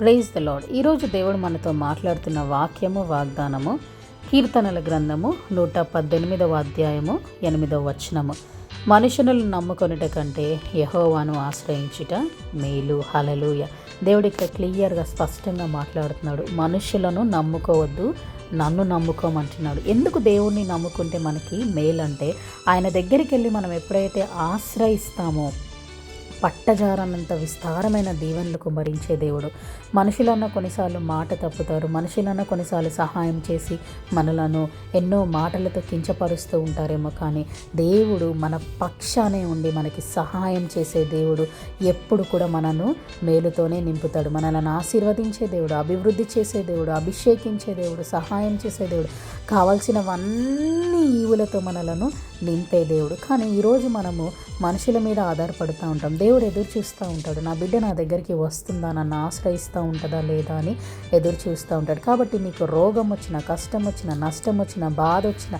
Praise the lord. ఈరోజు దేవుడు మనతో మాట్లాడుతున్న వాక్యము వాగ్దానము కీర్తనల గ్రంథము 118వ అధ్యాయము 8వ వచనము. మనుషులను నమ్ముకొనుట కంటే యెహోవాను ఆశ్రయించుట మేలు. హల్లెలూయ. దేవుడు ఇక్కడ క్లియర్గా స్పష్టంగా మాట్లాడుతున్నాడు. మనుషులను నమ్ముకోవద్దు, నన్ను నమ్ముకోమంటున్నాడు. ఎందుకు దేవుణ్ణి నమ్ముకుంటే మనకి మేలంటే, ఆయన దగ్గరికి వెళ్ళి మనం ఎప్పుడైతే ఆశ్రయిస్తామో పట్టజారనంత విస్తారమైన దీవెనలు కుమ్మరించే దేవుడు. మనుషులన్న కొన్నిసార్లు మాట తప్పుతారు, మనుషులన్న కొన్నిసార్లు సహాయం చేసి మనలను ఎన్నో మాటలతో కించపరుస్తూ ఉంటారేమో, కానీ దేవుడు మన పక్షానే ఉండి మనకి సహాయం చేసే దేవుడు. ఎప్పుడు కూడా మనను మేలుతోనే నింపుతాడు. మనలను ఆశీర్వదించే దేవుడు, అభివృద్ధి చేసే దేవుడు, అభిషేకించే దేవుడు, సహాయం చేసే దేవుడు, కావాల్సినవన్నీ ఈవులతో మనలను నింపే దేవుడు. కానీ ఈరోజు మనము మనుషుల మీద ఆధారపడుతూ ఉంటాం. దేవుడు ఎదురు చూస్తూ ఉంటాడు, నా బిడ్డ నా దగ్గరికి వస్తుందా, నన్ను ఆశ్రయిస్తూ ఉంటుందా లేదా అని ఎదురు చూస్తూ ఉంటాడు. కాబట్టి నీకు రోగం వచ్చినా, కష్టం వచ్చినా, నష్టం వచ్చినా, బాధ వచ్చినా,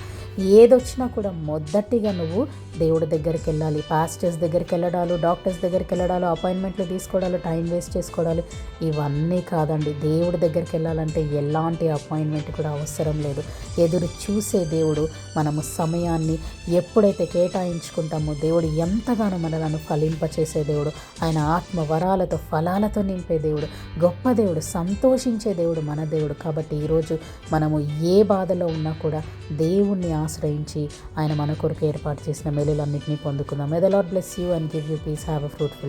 ఏదొచ్చినా కూడా మొదటిగా నువ్వు దేవుడి దగ్గరికి వెళ్ళాలి. పాస్టర్స్ దగ్గరికి వెళ్ళడాలు, డాక్టర్స్ దగ్గరికి వెళ్ళడాలు, అపాయింట్మెంట్లు తీసుకోవడాలు, టైం వేస్ట్ చేసుకోవడాలు ఇవన్నీ కాదండి. దేవుడి దగ్గరికి వెళ్ళాలంటే ఎలాంటి అపాయింట్మెంట్ కూడా అవసరం లేదు. ఎదురు చూసే దేవుడు. మనము సమయాన్ని ఎప్పుడైతే కేటాయించుకుంటామో దేవుడు ఎంతగానో మనలను ఫలింపచేసే దేవుడు. ఆయన ఆత్మ వరాలతో ఫలాలతో నింపే దేవుడు, గొప్ప దేవుడు, సంతోషించే దేవుడు మన దేవుడు. కాబట్టి ఈరోజు మనము ఏ బాధలో ఉన్నా కూడా దేవుణ్ణి ఆశ్రయించి ఆయన మన కొరకు ఏర్పాటు చేసిన మేలులన్నింటినీ పొందుకుందాం. May the Lord bless you and give you peace. Have a fruitful